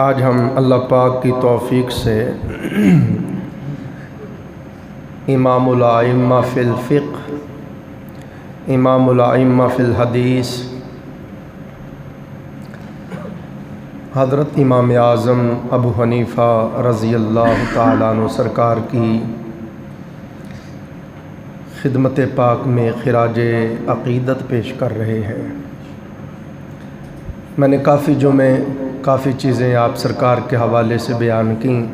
آج ہم اللہ پاک کی توفیق سے امام الائمہ فی الفقہ، امام الائمہ فی الحدیث، حضرت امام اعظم ابو حنیفہ رضی اللہ تعالیٰ عنہ سرکار کی خدمت پاک میں خراج عقیدت پیش کر رہے ہیں۔ میں نے کافی جمعے کافی چیزیں آپ سرکار کے حوالے سے بیان کیں۔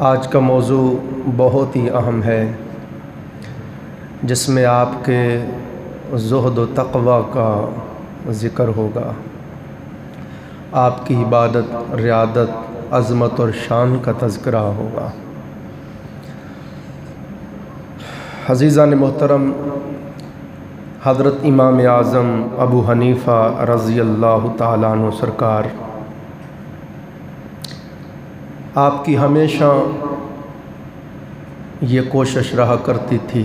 آج کا موضوع بہت ہی اہم ہے، جس میں آپ کے زہد و تقوی کا ذکر ہوگا، آپ کی عبادت، ریادت، عظمت اور شان کا تذکرہ ہوگا۔ عزیزان محترم، حضرت امام اعظم ابو حنیفہ رضی اللہ تعالیٰ عنہ سرکار، آپ کی ہمیشہ یہ کوشش رہا کرتی تھی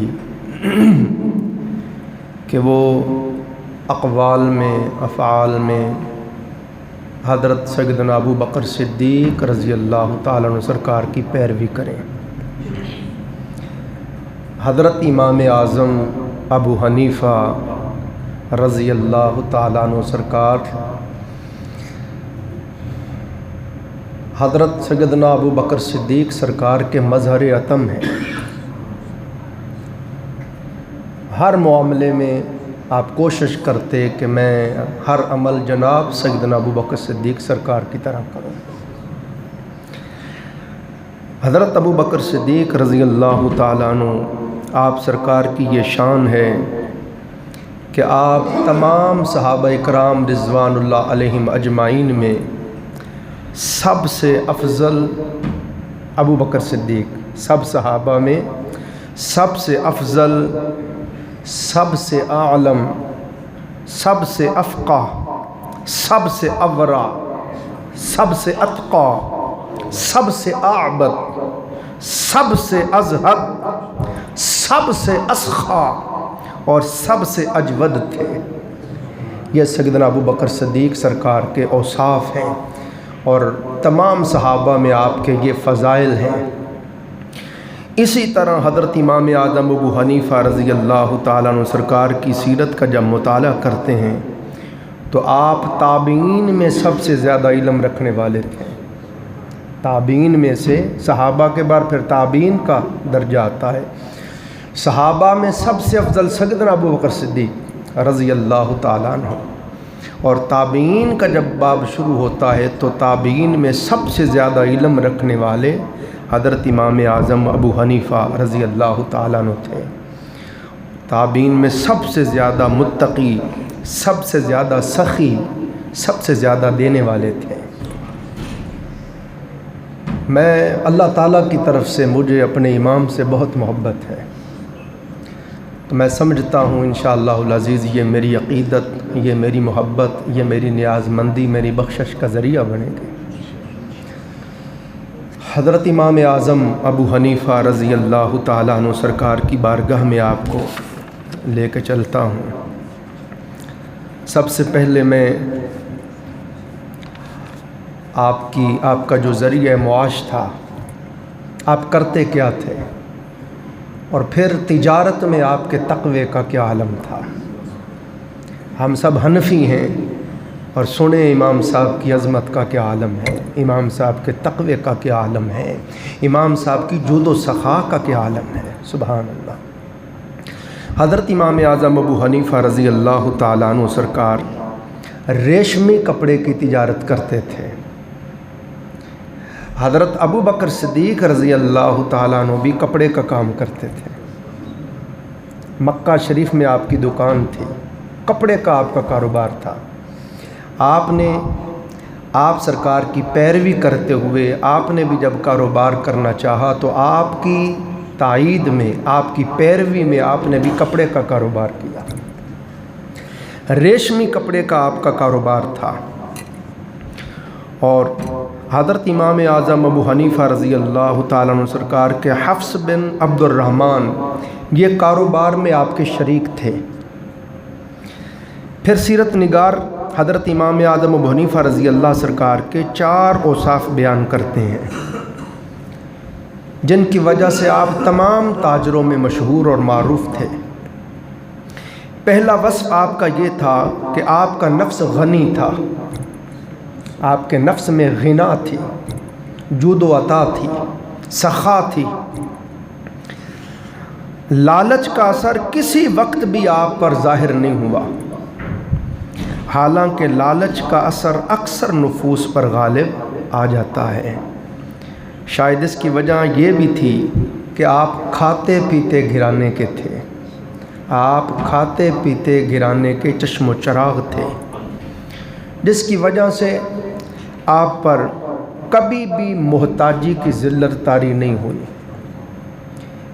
کہ وہ اقوال میں، افعال میں حضرت سیدنا ابو بکر صدیق رضی اللہ تعالیٰ عنہ سرکار کی پیروی کریں۔ حضرت امام اعظم ابو حنیفہ رضی اللہ تعالیٰ عنہ سرکار حضرت سیدنا ابو بکر صدیق سرکار کے مظہر عتم ہیں۔ ہر معاملے میں آپ کوشش کرتے کہ میں ہر عمل جناب سیدنا ابو بکر صدیق سرکار کی طرح کروں۔ حضرت ابو بکر صدیق رضی اللہ تعالیٰ عنہ، آپ سرکار کی یہ شان ہے کہ آپ تمام صحابہ اکرام رضوان اللہ علیہم اجمعین میں سب سے افضل ابو بکر صدیق، سب صحابہ میں سب سے افضل، سب سے اعلم، سب سے افقہ، سب سے اورع، سب سے اتقی، سب سے اعبد، سب سے ازہد، سب سے اسخا اور سب سے اجود تھے۔ یہ سیدنا ابو بکر صدیق سرکار کے اوصاف ہیں اور تمام صحابہ میں آپ کے یہ فضائل ہیں۔ اسی طرح حضرت امام اعظم ابو حنیفہ رضی اللہ تعالیٰ عنہ سرکار کی سیرت کا جب مطالعہ کرتے ہیں تو آپ تابعین میں سب سے زیادہ علم رکھنے والے تھے۔ تابعین میں سے، صحابہ کے بعد پھر تابعین کا درجہ آتا ہے، صحابہ میں سب سے افضل سیدنا ابو بکر صدیق رضی اللہ تعالیٰ عنہ، اور تابعین کا جب باب شروع ہوتا ہے تو تابعین میں سب سے زیادہ علم رکھنے والے حضرت امام اعظم ابو حنیفہ رضی اللہ تعالیٰ عنہ تھے۔ تابعین میں سب سے زیادہ متقی، سب سے زیادہ سخی، سب سے زیادہ دینے والے تھے۔ میں اللہ تعالیٰ کی طرف سے مجھے اپنے امام سے بہت محبت ہے، تو میں سمجھتا ہوں انشاءاللہ العزیز یہ میری عقیدت، یہ میری محبت، یہ میری نیاز مندی، میری بخشش کا ذریعہ بنے گی۔ حضرت امام اعظم ابو حنیفہ رضی اللہ تعالیٰ عنہ سرکار کی بارگاہ میں آپ کو لے کے چلتا ہوں۔ سب سے پہلے میں آپ کا جو ذریعہ معاش تھا، آپ کرتے کیا تھے، اور پھر تجارت میں آپ کے تقوی کا کیا عالم تھا۔ ہم سب حنفی ہیں اور سنیں امام صاحب کی عظمت کا کیا عالم ہے، امام صاحب کے تقوی کا کیا عالم ہے، امام صاحب کی جود و سخا کا کیا عالم ہے، سبحان اللہ۔ حضرت امام اعظم ابو حنیفہ رضی اللہ تعالیٰ عنہ سرکار ریشمی کپڑے کی تجارت کرتے تھے۔ حضرت ابو بکر صدیق رضی اللہ تعالیٰ عنہ بھی کپڑے کا کام کرتے تھے۔ مکہ شریف میں آپ کی دکان تھی، کپڑے کا آپ کا کاروبار تھا۔ آپ سرکار کی پیروی کرتے ہوئے آپ نے بھی جب کاروبار کرنا چاہا تو آپ کی تائید میں، آپ کی پیروی میں آپ نے بھی کپڑے کا کاروبار کیا۔ ریشمی کپڑے کا آپ کا کاروبار تھا، اور حضرت امام اعظم ابو حنیفہ رضی اللہ تعالیٰ عنہ سرکار کے حفص بن عبد الرحمن یہ کاروبار میں آپ کے شریک تھے۔ پھر سیرت نگار حضرت امام اعظم ابو حنیفہ رضی اللہ سرکار کے 4 اوصاف بیان کرتے ہیں جن کی وجہ سے آپ تمام تاجروں میں مشہور اور معروف تھے۔ پہلا وصف آپ کا یہ تھا کہ آپ کا نفس غنی تھا، آپ کے نفس میں غنا تھی، جود و عطا تھی، سخا تھی۔ لالچ کا اثر کسی وقت بھی آپ پر ظاہر نہیں ہوا، حالانکہ لالچ کا اثر اکثر نفوس پر غالب آ جاتا ہے۔ شاید اس کی وجہ یہ بھی تھی کہ آپ کھاتے پیتے گھرانے کے تھے، آپ کھاتے پیتے گھرانے کے چشم و چراغ تھے، جس کی وجہ سے آپ پر کبھی بھی محتاجی کی ذلت طاری نہیں ہوئی۔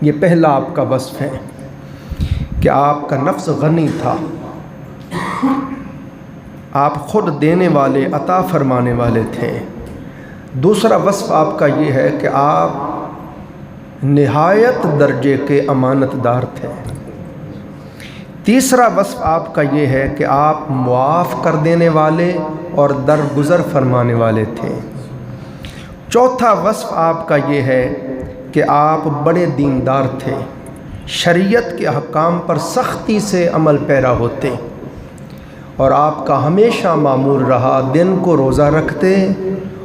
یہ پہلا آپ کا وصف ہے کہ آپ کا نفس غنی تھا، آپ خود دینے والے، عطا فرمانے والے تھے۔ دوسرا وصف آپ کا یہ ہے کہ آپ نہایت درجے کے امانت دار تھے۔ تیسرا وصف آپ کا یہ ہے کہ آپ معاف کر دینے والے اور درگزر فرمانے والے تھے۔ چوتھا وصف آپ کا یہ ہے کہ آپ بڑے دیندار تھے، شریعت کے احکام پر سختی سے عمل پیرا ہوتے، اور آپ کا ہمیشہ معمول رہا دن کو روزہ رکھتے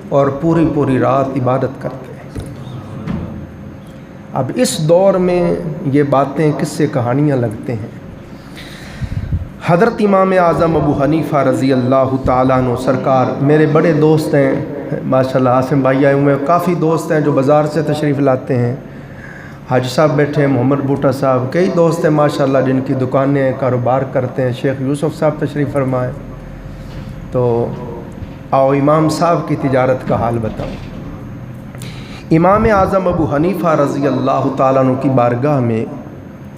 اور پوری رات عبادت کرتے۔ اب اس دور میں یہ باتیں کس سے کہانیاں لگتے ہیں۔ حضرت امام اعظم ابو حنیفہ رضی اللہ تعالیٰ عنہ سرکار میرے بڑے دوست ہیں، ماشاءاللہ عاصم بھائی آئے ہوئے ہیں، کافی دوست ہیں جو بازار سے تشریف لاتے ہیں، حاج صاحب بیٹھے ہیں، محمد بوٹا صاحب، کئی دوست ہیں ماشاءاللہ جن کی دکانیں کاروبار کرتے ہیں، شیخ یوسف صاحب تشریف فرمائیں۔ تو آؤ امام صاحب کی تجارت کا حال بتاؤ۔ امام اعظم ابو حنیفہ رضی اللہ تعالیٰ عنہ کی بارگاہ میں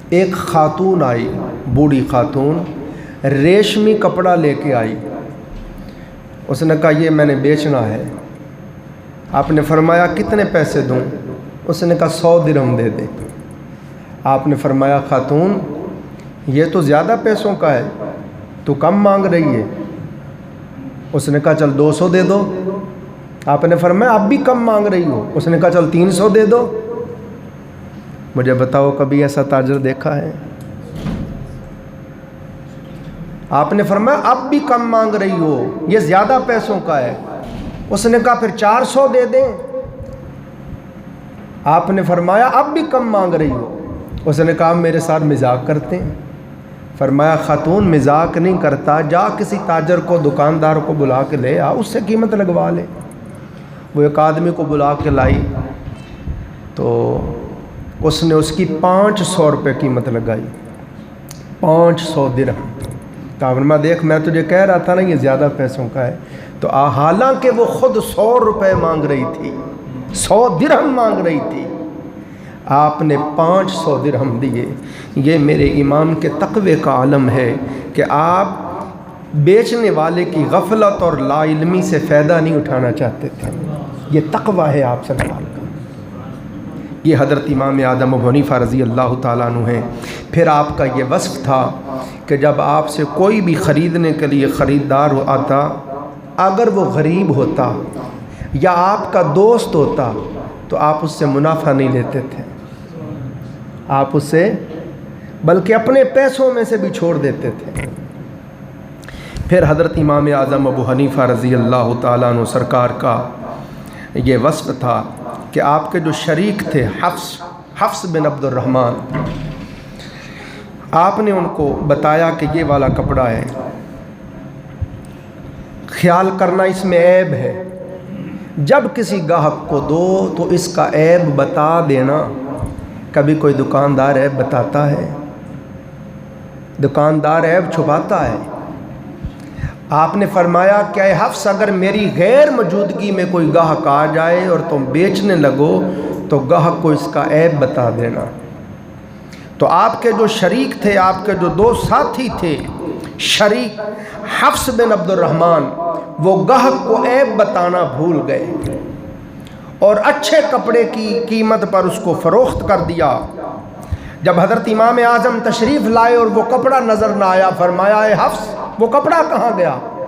ایک خاتون آئی، بوڑھی خاتون، ریشمی کپڑا لے کے آئی۔ اس نے کہا یہ میں نے بیچنا ہے۔ آپ نے فرمایا کتنے پیسے دوں؟ اس نے کہا 100 درہم دے دیں۔ آپ نے فرمایا خاتون یہ تو زیادہ پیسوں کا ہے، تو کم مانگ رہی ہے۔ اس نے کہا چل 200 دے دو۔ آپ نے فرمایا اب بھی کم مانگ رہی ہو؟ اس نے کہا چل 300 دے دو۔ مجھے بتاؤ کبھی ایسا تاجر دیکھا ہے؟ آپ نے فرمایا اب بھی کم مانگ رہی ہو، یہ زیادہ پیسوں کا ہے۔ اس نے کہا پھر 400 دے دیں۔ آپ نے فرمایا اب بھی کم مانگ رہی ہو۔ اس نے کہا میرے ساتھ مذاق کرتے ہیں۔ فرمایا خاتون مذاق نہیں کرتا، جا کسی تاجر کو، دکاندار کو بلا کے لے آ، اس سے قیمت لگوا لے۔ وہ ایک آدمی کو بلا کے لائی تو اس نے اس کی 500 روپے قیمت لگائی، 500 درہم۔ فرمایا دیکھ میں تجھے کہہ رہا تھا نا یہ زیادہ پیسوں کا ہے۔ تو حالانکہ وہ خود 100 روپے مانگ رہی تھی، 100 درہم مانگ رہی تھی، آپ نے 500 درہم دیے۔ یہ میرے امام کے تقوی کا عالم ہے کہ آپ بیچنے والے کی غفلت اور لا علمی سے فائدہ نہیں اٹھانا چاہتے تھے۔ یہ تقوی ہے آپ سرکار کا۔ یہ حضرت امام اعظم ابو حنیفہ رضی اللہ تعالیٰ عنہ ہیں۔ پھر آپ کا یہ وصف تھا کہ جب آپ سے کوئی بھی خریدنے کے لیے خریدار آتا، اگر وہ غریب ہوتا یا آپ کا دوست ہوتا تو آپ اس سے منافع نہیں لیتے تھے، آپ اس سے بلکہ اپنے پیسوں میں سے بھی چھوڑ دیتے تھے۔ پھر حضرت امام اعظم ابو حنیفہ رضی اللہ تعالیٰ عنہ سرکار کا یہ وصف تھا کہ آپ کے جو شریک تھے حفص بن عبد الرحمن، آپ نے ان کو بتایا کہ یہ والا کپڑا ہے، خیال کرنا اس میں عیب ہے، جب کسی گاہک کو دو تو اس کا عیب بتا دینا۔ کبھی کوئی دکاندار عیب بتاتا ہے؟ دکاندار عیب چھپاتا ہے۔ آپ نے فرمایا کہ اے حفص اگر میری غیر موجودگی میں کوئی گاہک آ جائے اور تم بیچنے لگو تو گاہک کو اس کا عیب بتا دینا۔ تو آپ کے جو شریک تھے، آپ کے جو دو ساتھی تھے، شریک حفص بن عبد الرحمن، وہ گاہک کو عیب بتانا بھول گئے اور اچھے کپڑے کی قیمت پر اس کو فروخت کر دیا۔ جب حضرت امام اعظم تشریف لائے اور وہ کپڑا نظر نہ آیا، فرمایا اے حفص وہ کپڑا کہاں گیا؟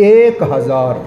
1000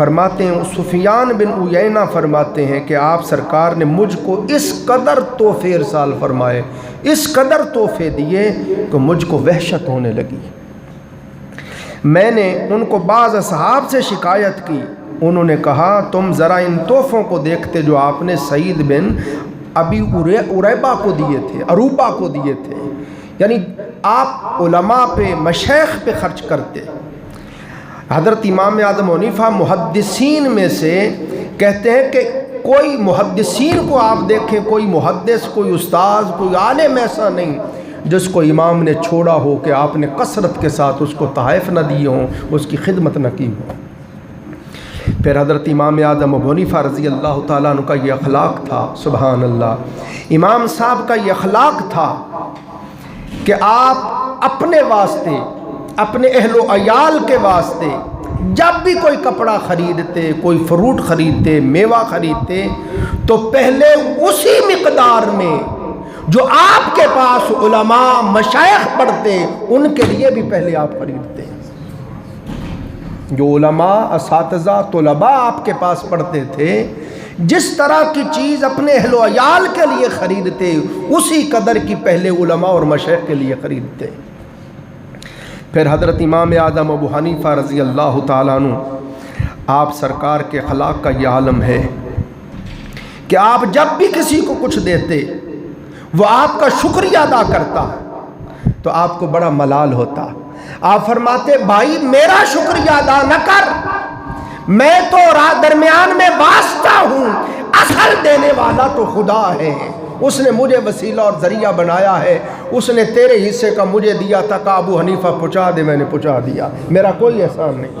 فرماتے ہیں سفیان بن عیینہ فرماتے ہیں کہ آپ سرکار نے مجھ کو اس قدر تحفے ارسال فرمائے، اس قدر تحفے دیے کہ مجھ کو وحشت ہونے لگی۔ میں نے ان کو بعض اصحاب سے شکایت کی، انہوں نے کہا تم ذرا ان تحفوں کو دیکھتے جو آپ نے سعید بن ابی عریبہ کو دیے تھے، عروبہ کو دیے تھے، یعنی آپ علماء پہ مشایخ پہ خرچ کرتے۔ حضرت امام اعظم حنیفہ محدثین میں سے کہتے ہیں کہ کوئی محدثین کو آپ دیکھیں، کوئی محدث، کوئی استاذ، کوئی عالم ایسا نہیں جس کو امام نے چھوڑا ہو کہ آپ نے کثرت کے ساتھ اس کو تحائف نہ دیے ہوں، اس کی خدمت نہ کی ہو۔ پھر حضرت امام اعظم ابو حنیفہ رضی اللہ تعالیٰ عنہ کا یہ اخلاق تھا، سبحان اللہ، امام صاحب کا یہ اخلاق تھا کہ آپ اپنے واسطے، اپنے اہل و عیال کے واسطے جب بھی کوئی کپڑا خریدتے، کوئی فروٹ خریدتے، میوہ خریدتے، تو پہلے اسی مقدار میں جو آپ کے پاس علماء مشائخ پڑھتے ان کے لیے بھی پہلے آپ خریدتے۔ جو علماء، اساتذہ، طلباء آپ کے پاس پڑھتے تھے، جس طرح کی چیز اپنے اہل و عیال کے لیے خریدتے اسی قدر کی پہلے علماء اور مشائخ کے لیے خریدتے۔ پھر حضرت امام اعظم ابو حنیفہ رضی اللہ تعالیٰ عنہ، آپ سرکار کے اخلاق کا یہ عالم ہے کہ آپ جب بھی کسی کو کچھ دیتے وہ آپ کا شکریہ ادا کرتا تو آپ کو بڑا ملال ہوتا۔ آپ فرماتے بھائی میرا شکریہ ادا نہ کر، میں تو درمیان میں واسطہ ہوں، اصل دینے والا تو خدا ہے، اس نے مجھے وسیلہ اور ذریعہ بنایا ہے، اس نے تیرے حصے کا مجھے دیا تھا کہ ابو حنیفہ پہنچا دے، میں نے پہنچا دیا، میرا کوئی احسان نہیں۔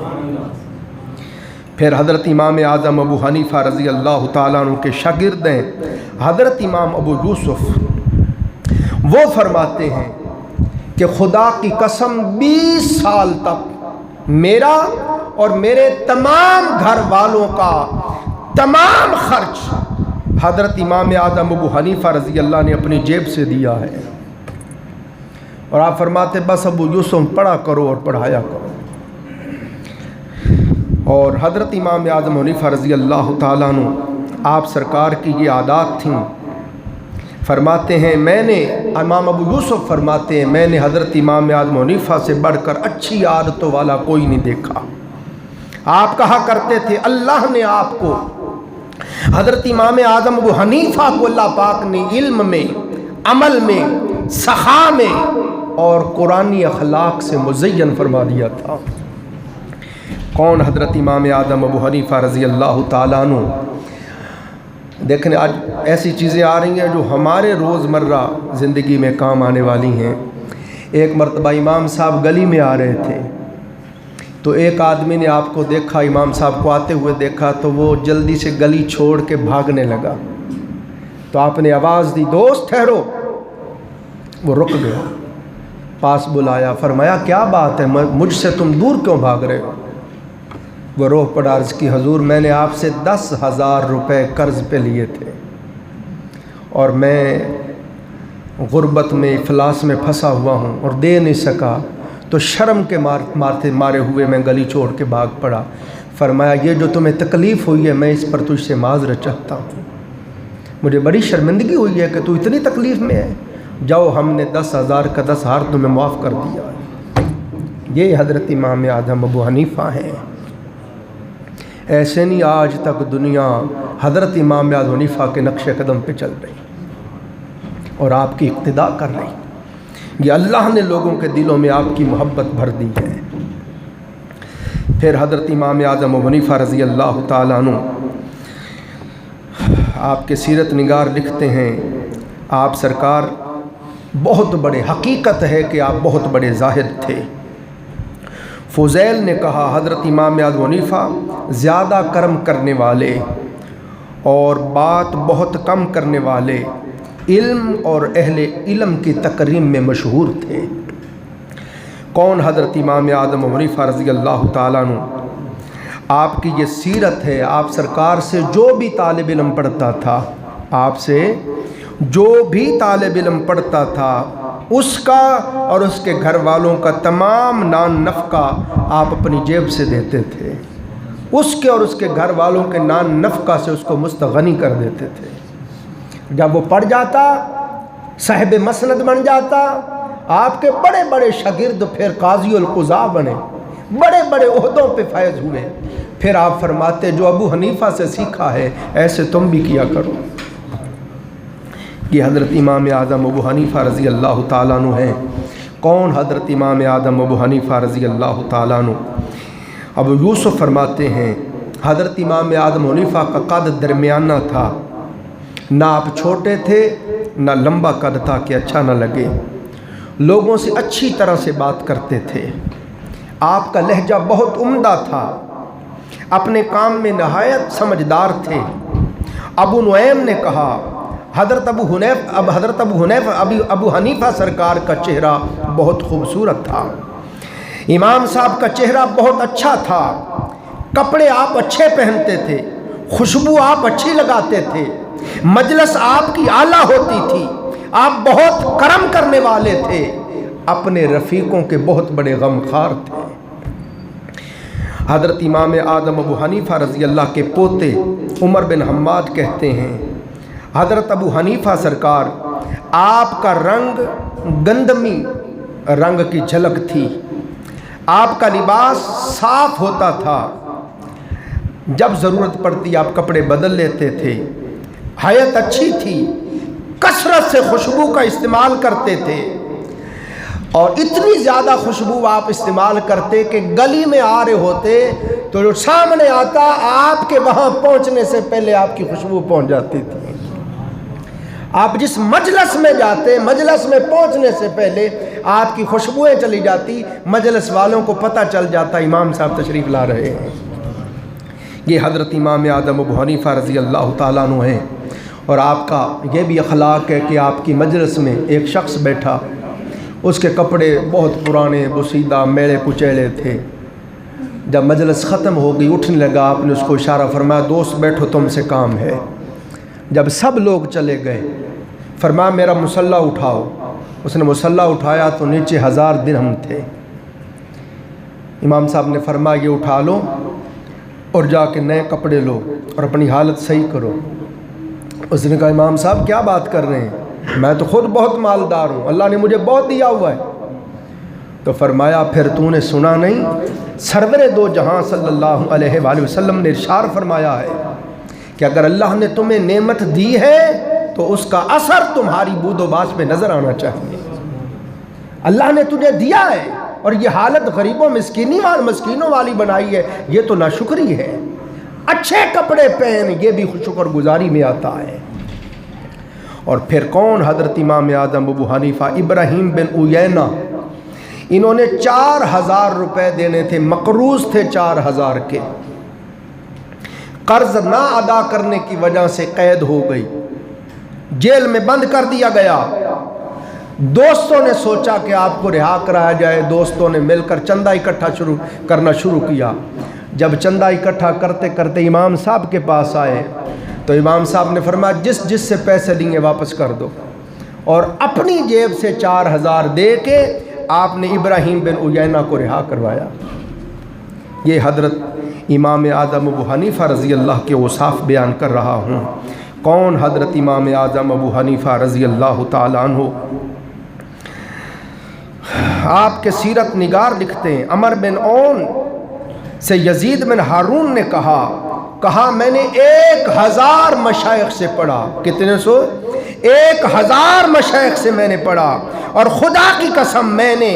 پھر حضرت امام اعظم ابو حنیفہ رضی اللہ تعالیٰ عنہ کے شاگرد ہیں حضرت امام ابو یوسف، وہ فرماتے ہیں کہ خدا کی قسم 20 سال تک میرا اور میرے تمام گھر والوں کا تمام خرچ حضرت امام اعظم ابو حنیفہ رضی اللہ نے اپنی جیب سے دیا ہے۔ اور آپ فرماتے بس ابو یوسف پڑھا کرو اور پڑھایا کرو۔ اور حضرت امام اعظم حنیفہ رضی اللہ تعالیٰ عنہ، آپ سرکار کی یہ عادات تھیں۔ فرماتے ہیں میں نے، امام ابو یوسف فرماتے ہیں میں نے حضرت امام اعظم حنیفہ سے بڑھ کر اچھی عادتوں والا کوئی نہیں دیکھا۔ آپ کہا کرتے تھے اللہ نے آپ کو، حضرت امام اعظم ابو حنیفہ کو اللہ پاک نے علم میں، عمل میں، سخا میں اور قرآنی اخلاق سے مزین فرما دیا تھا۔ کون؟ حضرت امام اعظم ابو حنیفہ رضی اللہ تعالیٰ عنہ۔ دیکھیں آج ایسی چیزیں آ رہی ہیں جو ہمارے روزمرہ زندگی میں کام آنے والی ہیں۔ ایک مرتبہ امام صاحب گلی میں آ رہے تھے تو ایک آدمی نے آپ کو دیکھا، امام صاحب کو آتے ہوئے دیکھا تو وہ جلدی سے گلی چھوڑ کے بھاگنے لگا۔ تو آپ نے آواز دی دوست ٹھہرو، وہ رک گیا، پاس بلایا، فرمایا کیا بات ہے، مجھ سے تم دور کیوں بھاگ رہے ہو؟ وہ روح پڑ عرض کی حضور میں نے آپ سے 10,000 روپے قرض پہ لیے تھے اور میں غربت میں، افلاس میں پھنسا ہوا ہوں اور دے نہیں سکا، تو شرم کے مارے ہوئے میں گلی چھوڑ کے بھاگ پڑا۔ فرمایا یہ جو تمہیں تکلیف ہوئی ہے میں اس پر تجھ سے معذرت چاہتا ہوں، مجھے بڑی شرمندگی ہوئی ہے کہ تو اتنی تکلیف میں ہے، جاؤ ہم نے 10,000 کا 10,000 تمہیں معاف کر دیا۔ یہ حضرت امام اعظم ابو حنیفہ ہیں۔ ایسے نہیں آج تک دنیا حضرت امام اعظم حنیفہ کے نقش قدم پہ چل رہی اور آپ کی اقتداء کر رہی، یہ اللہ نے لوگوں کے دلوں میں آپ کی محبت بھر دی ہے۔ پھر حضرت امام اعظم ابو حنیفہ رضی اللہ تعالیٰ عنہ، آپ کے سیرت نگار لکھتے ہیں آپ سرکار بہت بڑے، حقیقت ہے کہ آپ بہت بڑے زاہد تھے۔ فضیل نے کہا حضرت امام اعظم حنیفہ زیادہ کرم کرنے والے اور بات بہت کم کرنے والے، علم اور اہل علم کی تکریم میں مشہور تھے۔ کون؟ حضرت امام اعظم حنیفہ رضی اللہ تعالیٰ عنہ۔ آپ کی یہ سیرت ہے، آپ سرکار سے جو بھی طالب علم پڑھتا تھا، آپ سے جو بھی طالب علم پڑھتا تھا اس کا اور اس کے گھر والوں کا تمام نان نفقہ آپ اپنی جیب سے دیتے تھے۔ اس کے اور اس کے گھر والوں کے نان نفقہ سے اس کو مستغنی کر دیتے تھے۔ جب وہ پڑھ جاتا صاحب مسند بن جاتا، آپ کے بڑے بڑے شاگرد پھر قاضی القضاء بنے، بڑے بڑے عہدوں پہ فائز ہوئے۔ پھر آپ فرماتے جو ابو حنیفہ سے سیکھا ہے ایسے تم بھی کیا کرو۔ یہ حضرت امام اعظم ابو حنیفہ رضی اللہ تعالیٰ عنہ ہیں۔ کون حضرت امام اعظم ابو حنیفہ رضی اللہ تعالیٰ عنہ؟ ابو یوسف فرماتے ہیں حضرت امام اعظم حنیفہ کا قد درمیانہ تھا، نہ آپ چھوٹے تھے نہ لمبا قد تھا کہ اچھا نہ لگے، لوگوں سے اچھی طرح سے بات کرتے تھے، آپ کا لہجہ بہت عمدہ تھا، اپنے کام میں نہایت سمجھدار تھے۔ ابو نعیم نے کہا حضرت ابو حنیفہ سرکار کا چہرہ بہت خوبصورت تھا، امام صاحب کا چہرہ بہت اچھا تھا، کپڑے آپ اچھے پہنتے تھے، خوشبو آپ اچھی لگاتے تھے، مجلس آپ کی اعلیٰ ہوتی تھی، آپ بہت کرم کرنے والے تھے، اپنے رفیقوں کے بہت بڑے غمخوار تھے۔ حضرت امام اعظم ابو حنیفہ رضی اللہ کے پوتے عمر بن حماد کہتے ہیں حضرت ابو حنیفہ سرکار آپ کا رنگ گندمی رنگ کی جھلک تھی، آپ کا لباس صاف ہوتا تھا، جب ضرورت پڑتی آپ کپڑے بدل لیتے تھے، حیت اچھی تھی، کثرت سے خوشبو کا استعمال کرتے تھے، اور اتنی زیادہ خوشبو آپ استعمال کرتے کہ گلی میں آ رہے ہوتے تو جو سامنے آتا آپ کے وہاں پہنچنے سے پہلے آپ کی خوشبو پہنچ جاتی تھی۔ آپ جس مجلس میں جاتے مجلس میں پہنچنے سے پہلے آپ کی خوشبوئیں چلی جاتی، مجلس والوں کو پتہ چل جاتا امام صاحب تشریف لا رہے ہیں۔ یہ حضرت امام اعظم ابو حنیفہ رضی اللہ تعالیٰ عنہ ہیں، اور آپ کا یہ بھی اخلاق ہے کہ آپ کی مجلس میں ایک شخص بیٹھا، اس کے کپڑے بہت پرانے بسیدہ میلے کچیلے تھے، جب مجلس ختم ہو گئی اٹھنے لگا، آپ نے اس کو اشارہ فرمایا دوست بیٹھو تم سے کام ہے۔ جب سب لوگ چلے گئے فرمایا میرا مصلح اٹھاؤ، اس نے مصلح اٹھایا تو نیچے 1000 درہم تھے۔ امام صاحب نے فرمایا یہ اٹھا لو اور جا کے نئے کپڑے لو اور اپنی حالت صحیح کرو۔ اس نے کہا امام صاحب کیا بات کر رہے ہیں، میں تو خود بہت مالدار ہوں، اللہ نے مجھے بہت دیا ہوا ہے۔ تو فرمایا پھر تو نے سنا نہیں، سرور دو جہاں صلی اللہ علیہ وآلہ وسلم نے ارشاد فرمایا ہے کہ اگر اللہ نے تمہیں نعمت دی ہے تو اس کا اثر تمہاری بود و باش میں نظر آنا چاہیے۔ اللہ نے تجھے دیا ہے اور یہ حالت غریبوں مسکینوں والی بنائی ہے، یہ تو ناشکری ہے۔ اچھے کپڑے پہن، یہ بھی شکر گزاری میں آتا ہے۔ اور پھر کون؟ حضرت امام اعظم ابو حنیفہ ابراہیم بن عیینہ، انہوں نے 4000 روپے دینے تھے، مقروض تھے 4000 کے، قرض نہ ادا کرنے کی وجہ سے قید ہو گئی، جیل میں بند کر دیا گیا۔ دوستوں نے سوچا کہ آپ کو رہا کرایا جائے، دوستوں نے مل کر چندہ اکٹھا کرنا شروع کیا۔ جب چندہ اکٹھا کرتے کرتے امام صاحب کے پاس آئے تو امام صاحب نے فرمایا جس سے پیسے لیں گے واپس کر دو، اور اپنی جیب سے 4000 دے کے آپ نے ابراہیم بن عیینہ کو رہا کروایا۔ یہ حضرت امام اعظم ابو حنیفہ رضی اللہ کے اوصاف بیان کر رہا ہوں۔ کون؟ حضرت امام اعظم ابو حنیفہ رضی اللہ تعالیٰ عنہ۔ آپ کے سیرت نگار لکھتے ہیں عمر بن اون سے یزید بن ہارون نے کہا میں نے 1000 مشائخ سے پڑھا۔ کتنے سو؟ 1000 مشائخ سے میں نے پڑھا، اور خدا کی قسم میں نے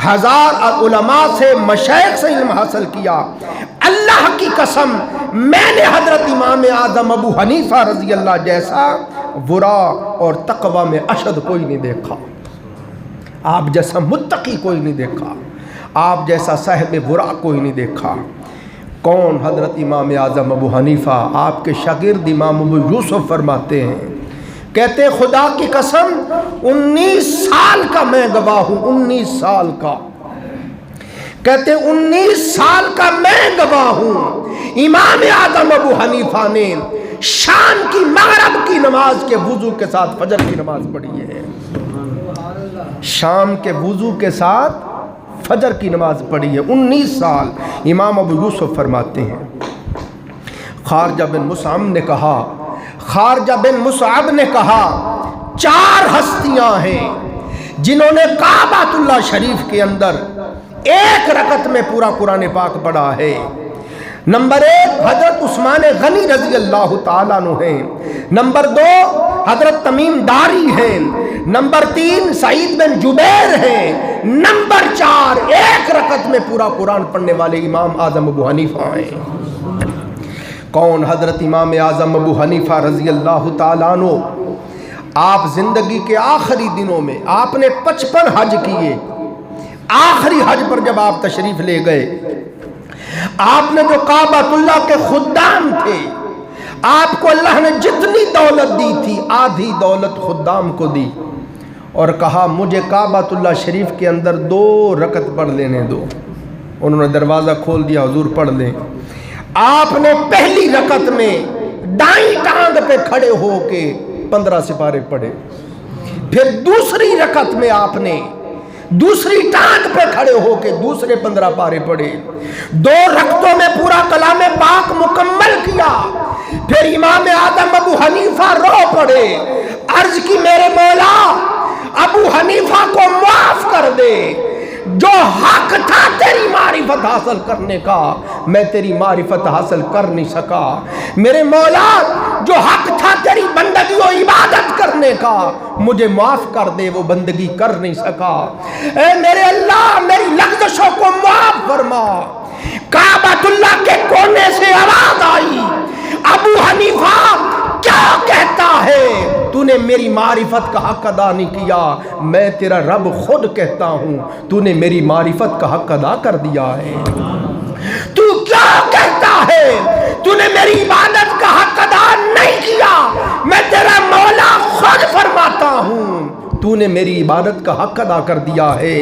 1000 علماء سے مشائخ سے علم حاصل کیا، اللہ کی قسم میں نے حضرت امام اعظم ابو حنیفہ رضی اللہ جیسا ورا اور تقوی میں اشد کوئی نہیں دیکھا، آپ جیسا متقی کوئی نہیں دیکھا، آپ جیسا صاحب ورا کوئی نہیں دیکھا۔ کون؟ حضرت امام اعظم ابو حنیفہ۔ آپ کے شاگرد امام ابو یوسف فرماتے ہیں، کہتے خدا کی قسم 19 سال کا میں گواہ ہوں، 19 سال کا، کہتے 19 سال کا میں گواہ ہوں، امام اعظم ابو حنیفہ نے شام کی مغرب کی نماز کے وضو کے ساتھ فجر کی نماز پڑھی ہے، شام کے وضو کے ساتھ فجر کی نماز پڑھی ہے 19 سال۔ امام ابو یوسف فرماتے ہیں خارجہ بن مصعب نے کہا 4 ہستیاں ہیں جنہوں نے کعبۃ اللہ شریف کے اندر 1 رکعت میں پورا قرآن پاک پڑھا ہے۔ نمبر 1 حضرت عثمان غنی رضی اللہ تعالیٰ عنہ ہیں، نمبر 2 حضرت تمیم داری ہیں، نمبر 3 سعید بن جبیر ہیں، نمبر 4 1 رکعت میں پورا قرآن پڑھنے والے امام اعظم ابو حنیفہ ہیں۔ کون؟ حضرت امام اعظم ابو حنیفہ رضی اللہ تعالیٰ عنہ۔ آپ زندگی کے آخری دنوں میں آپ نے 55 حج کیے۔ آخری حج پر جب آپ تشریف لے گئے، آپ نے جو کعبۃ اللہ کے خدام تھے، آپ کو اللہ نے جتنی دولت دی تھی آدھی دولت خدام کو دی، اور کہا مجھے کعبۃ اللہ شریف کے اندر 2 رکعت پڑھ لینے دو۔ انہوں نے دروازہ کھول دیا، حضور پڑھ لیں۔ آپ نے پہلی رکعت میں دائیں ٹانگ پہ کھڑے ہو کے 15 سپارے پڑھے، پھر دوسری رکعت میں آپ نے دوسری ٹانگ پہ کھڑے ہو کے دوسرے 15 پارے پڑھے۔ 2 رکعتوں میں پورا کلام پاک مکمل کیا۔ پھر امام اعظم ابو حنیفہ رو پڑے، عرض کی میرے مولا ابو حنیفہ کو معاف کر دے، جو حق تھا تیری معرفت حاصل کرنے کا میں تیری معرفت حاصل کر نہیں سکا۔ میرے مولا جو حق تھا تیری بندگی و عبادت کرنے کا مجھے معاف کر دے، وہ بندگی کر نہیں سکا۔ اے میرے اللہ میری لغزشوں کو معاف فرما۔ کعبۃ اللہ کے کونے سے آواز آئی، ابو حنیفہ کیا کہتا ہے؟ تو نے میری معرفت کا حق ادا نہیں کیا، میں تیرا رب خود کہتا ہوں تو نے میری معرفت کا حق ادا کر دیا ہے۔ تو کیا کہتا ہے؟ تو نے میری عبادت کا حق ادا نہیں کیا، میں تیرا مولا خود فرماتا ہوں تو نے میری عبادت کا حق ادا کر دیا ہے۔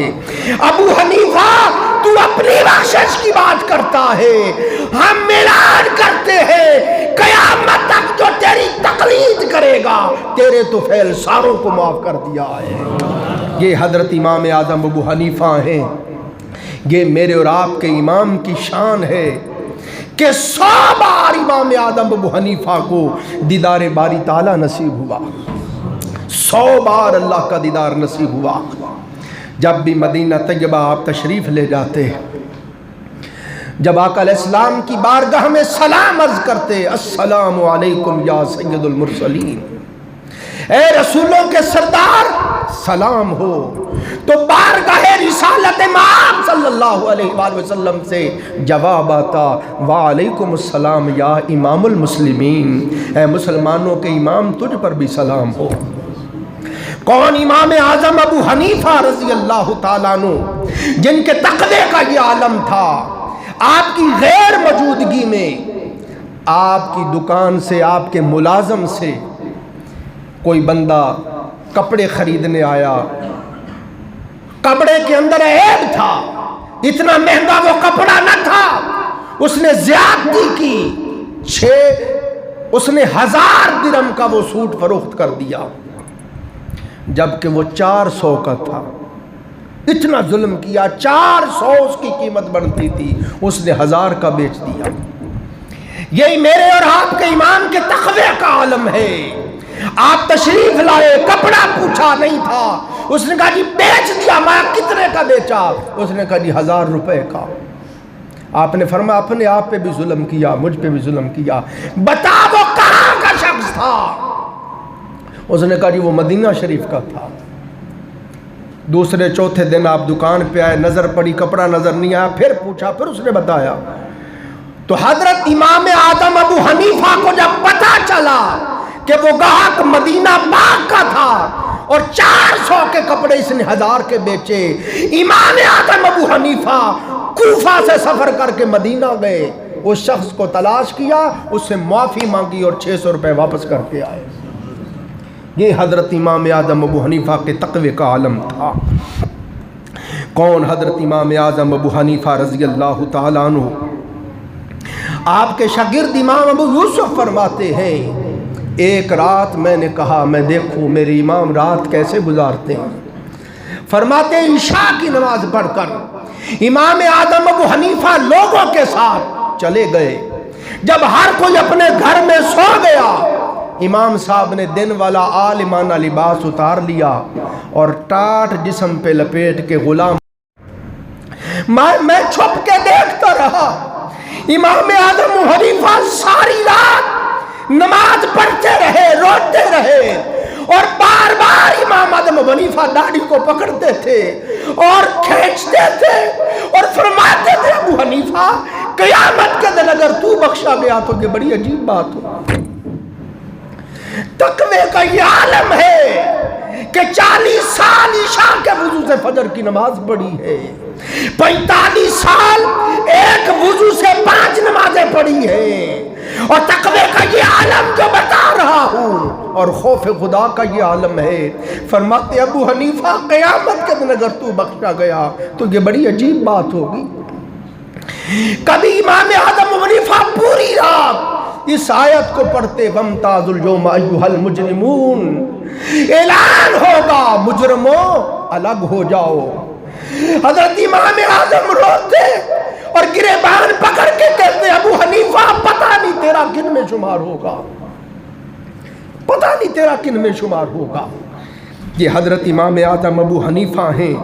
ابو حنیفہ تو اپنی بخشش کی بات کرتا ہے، ہم اعلان کرتے ہیں قیامت تک جو تیری تقلید کرے گا تیرے تو فعل ساروں کو معاف کر دیا ہے۔ یہ حضرت امام اعظم ابو حنیفہ ہیں، یہ میرے اور آپ کے امام کی شان ہے کہ 100 بار امام اعظم ابو حنیفہ کو دیدار باری تعالیٰ نصیب ہوا، 100 بار اللہ کا دیدار نصیب ہوا۔ جب بھی مدینہ طیبہ آپ تشریف لے جاتے، جب آقا علیہ السلام کی بارگاہ میں سلام عرض کرتے، السلام علیکم یا سید المرسلین، اے رسولوں کے سردار سلام ہو، تو بارگاہ رسالت مآب صلی اللہ علیہ وآلہ وسلم سے جواب آتا، وعلیکم السلام یا امام المسلمین، اے مسلمانوں کے امام تجھ پر بھی سلام ہو۔ کون؟ امام اعظم ابو حنیفہ رضی اللہ تعالیٰ عنہ، جن کے تقوی کا یہ عالم تھا۔ آپ کی غیر موجودگی میں آپ کی دکان سے، آپ کے ملازم سے کوئی بندہ کپڑے خریدنے آیا، کپڑے کے اندر عیب تھا، اتنا مہنگا وہ کپڑا نہ تھا، اس نے زیادتی کی، اس نے 1000 درہم کا وہ سوٹ فروخت کر دیا، جبکہ وہ 400 کا تھا۔ اتنا ظلم کیا، 400 اس کی قیمت بنتی تھی، اس نے 1000 کا بیچ دیا۔ یہی میرے اور آپ کے امام کے تقوی کا عالم ہے۔ آپ تشریف لائے، کپڑا پوچھا نہیں تھا، اس نے کہا جی بیچ دیا۔ میں کتنے کا بیچا؟ اس نے کہا جی 1000 روپے کا۔ آپ نے فرمایا اپنے آپ پہ بھی ظلم کیا، مجھ پہ بھی ظلم کیا، بتا وہ کہاں کا شخص تھا؟ اس نے کہا جی وہ مدینہ شریف کا تھا۔ دوسرے چوتھے دن آپ دکان پہ آئے، نظر پڑی، کپڑا نظر نہیں آیا، پھر پوچھا، پھر اس نے بتایا۔ تو حضرت امام اعظم ابو حنیفہ کو جب پتا چلا کہ وہ گاہک مدینہ پاک کا تھا اور 400 کے کپڑے اس نے 1000 کے بیچے، امام اعظم ابو حنیفہ کوفہ سے سفر کر کے مدینہ گئے، اس شخص کو تلاش کیا، اس سے معافی مانگی اور 600 روپے واپس کر کے آئے۔ یہ حضرت امام اعظم ابو حنیفہ کے تقوی کا عالم تھا۔ کون؟ حضرت امام اعظم ابو حنیفہ رضی اللہ تعالیٰ عنہ۔ آپ کے شاگرد امام ابو یوسف فرماتے ہیں، ایک رات میں نے کہا میں دیکھوں میرے امام رات کیسے گزارتے ہیں۔ فرماتے عشاء کی نماز پڑھ کر امام اعظم ابو حنیفہ لوگوں کے ساتھ چلے گئے۔ جب ہر کوئی اپنے گھر میں سو گیا، امام صاحب نے دن والا عالمانہ لباس اتار لیا اور ٹاٹ جسم پہ لپیٹ کے غلام میں چھپ کے دیکھتا رہا۔ امام اعظم ابو حنیفہ ساری رات نماز پڑھتے رہے، روتے رہے، اور بار بار امام اعظم ابو حنیفہ داڑھی کو پکڑتے تھے اور کھینچتے تھے اور فرماتے تھے ابو حنیفہ قیامت کے دن اگر تو بخشا گیا تو یہ بڑی عجیب بات ہو۔ تقوی کا یہ عالم ہے کہ 40 سال عشاء کے وضو سے فجر کی نماز پڑھی ہے، 45 سال ایک وضو سے 5 نمازیں پڑھی ہیں، اور تقوی کا یہ عالم جو بتا رہا ہوں اور خوف خدا کا یہ عالم ہے۔ فرماتے ابو حنیفہ قیامت کے دن اگر تو بخشا گیا تو یہ بڑی عجیب بات ہوگی۔ کبھی امام اعظم ابو حنیفہ پوری رات اس آیت کو پڑھتے، وَامْتَازُوا الْيَوْمَ أَيُّهَا الْمُجْرِمُونَ، اعلان ہوگا مجرموں الگ ہو جاؤ۔ حضرت امام اعظم روتے اور گریبان پکڑ کے کہتے ابو حنیفہ پتہ نہیں تیرا کن میں شمار ہوگا، پتہ نہیں تیرا کن میں شمار ہوگا۔ یہ حضرت امام اعظم ابو حنیفہ ہیں۔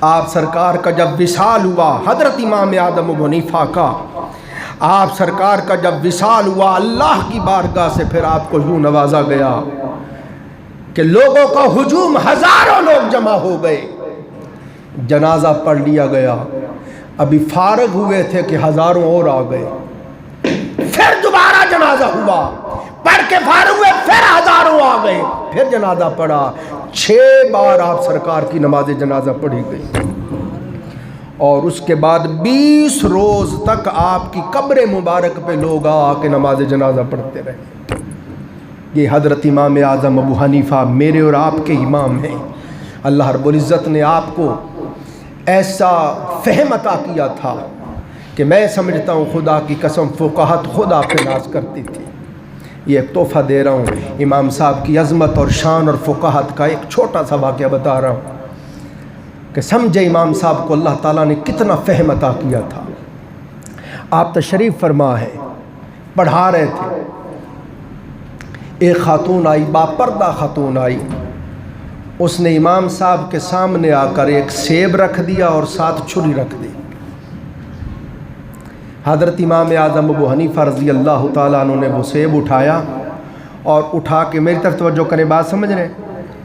آپ سرکار کا جب وصال ہوا، حضرت امام اعظم ابو حنیفہ کا آپ سرکار کا جب وصال ہوا، اللہ کی بارگاہ سے پھر آپ کو یوں نوازا گیا کہ لوگوں کا ہجوم، ہزاروں لوگ جمع ہو گئے، جنازہ پڑھ لیا گیا۔ ابھی فارغ ہوئے تھے کہ ہزاروں اور آ گئے، پھر دوبارہ جنازہ ہوا، پڑھ کے فارغ ہوئے، پھر ہزاروں آ گئے، پھر جنازہ پڑھا۔ 6 بار آپ سرکار کی نماز جنازہ پڑھی گئی، اور اس کے بعد 20 روز تک آپ کی قبر مبارک پہ لوگ آ کے نماز جنازہ پڑھتے رہے۔ یہ حضرت امام اعظم ابو حنیفہ میرے اور آپ کے امام ہیں۔ اللہ رب العزت نے آپ کو ایسا فہم عطا کیا تھا کہ میں سمجھتا ہوں خدا کی قسم فقہت خود آپ پہ ناز کرتی تھی۔ یہ ایک تحفہ دے رہا ہوں، امام صاحب کی عظمت اور شان اور فقہت کا ایک چھوٹا سا واقعہ بتا رہا ہوں کہ سمجھے امام صاحب کو اللہ تعالیٰ نے کتنا فہم عطا کیا تھا۔ آپ تشریف فرما ہے، پڑھا رہے تھے، ایک خاتون آئی، باپردہ خاتون آئی، اس نے امام صاحب کے سامنے آ کر ایک سیب رکھ دیا اور ساتھ چھری رکھ دی۔ حضرت امام اعظم ابو حنیفہ رضی اللہ تعالیٰ عنہ نے وہ سیب اٹھایا اور اٹھا کے، میری طرف توجہ کریں، بات سمجھ رہے ہیں،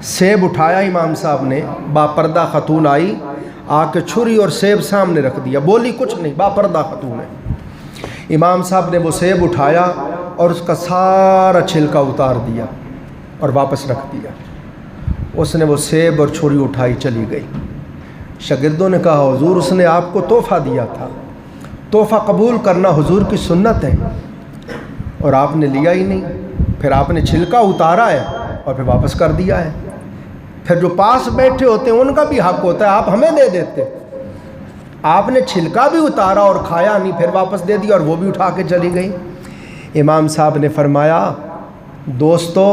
سیب اٹھایا امام صاحب نے، باپردہ خاتون آئی، آ کے چھری اور سیب سامنے رکھ دیا، بولی کچھ نہیں، باپردہ خاتون ہے۔ امام صاحب نے وہ سیب اٹھایا اور اس کا سارا چھلکا اتار دیا اور واپس رکھ دیا۔ اس نے وہ سیب اور چھری اٹھائی، چلی گئی۔ شاگردوں نے کہا حضور اس نے آپ کو تحفہ دیا تھا، تحفہ قبول کرنا حضور کی سنت ہے، اور آپ نے لیا ہی نہیں، پھر آپ نے چھلکا اتارا ہے اور پھر واپس کر دیا ہے۔ پھر جو پاس بیٹھے ہوتے ہیں ان کا بھی حق ہوتا ہے، آپ ہمیں دے دیتے، آپ نے چھلکا بھی اتارا اور کھایا نہیں، پھر واپس دے دیا اور وہ بھی اٹھا کے چلی گئی۔ امام صاحب نے فرمایا دوستو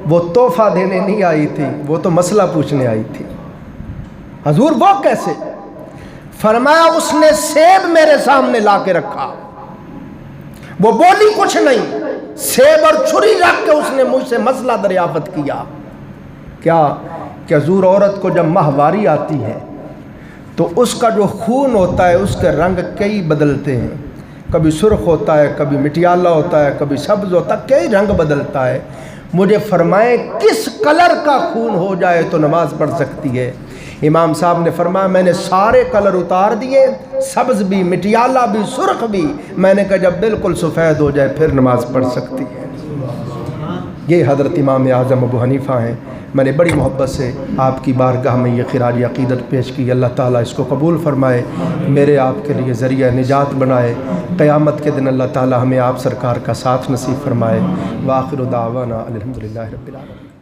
وہ تحفہ دینے نہیں آئی تھی، وہ تو مسئلہ پوچھنے آئی تھی۔ حضور وہ کیسے؟ فرمایا اس نے سیب میرے سامنے لا کے رکھا، وہ بولی کچھ نہیں، سیب اور چھری رکھ کے اس نے مجھ سے مسئلہ دریافت کیا۔ کیا کہ حضور عورت کو جب ماہواری آتی ہے تو اس کا جو خون ہوتا ہے اس کے رنگ کئی بدلتے ہیں، کبھی سرخ ہوتا ہے، کبھی مٹیالہ ہوتا ہے، کبھی سبز ہوتا ہے، کئی رنگ بدلتا ہے۔ مجھے فرمائیں کس کلر کا خون ہو جائے تو نماز پڑھ سکتی ہے؟ امام صاحب نے فرمایا میں نے سارے کلر اتار دیے، سبز بھی، مٹیالہ بھی، سرخ بھی۔ میں نے کہا جب بالکل سفید ہو جائے پھر نماز پڑھ سکتی ہے۔ یہ حضرت امام اعظم ابو حنیفہ ہیں۔ میں نے بڑی محبت سے آپ کی بارگاہ میں یہ خراج عقیدت پیش کی، اللہ تعالیٰ اس کو قبول فرمائے، میرے آپ کے لیے ذریعہ نجات بنائے، قیامت کے دن اللہ تعالیٰ ہمیں آپ سرکار کا ساتھ نصیب فرمائے۔ وآخر دعوانا الحمدللہ رب العالمین۔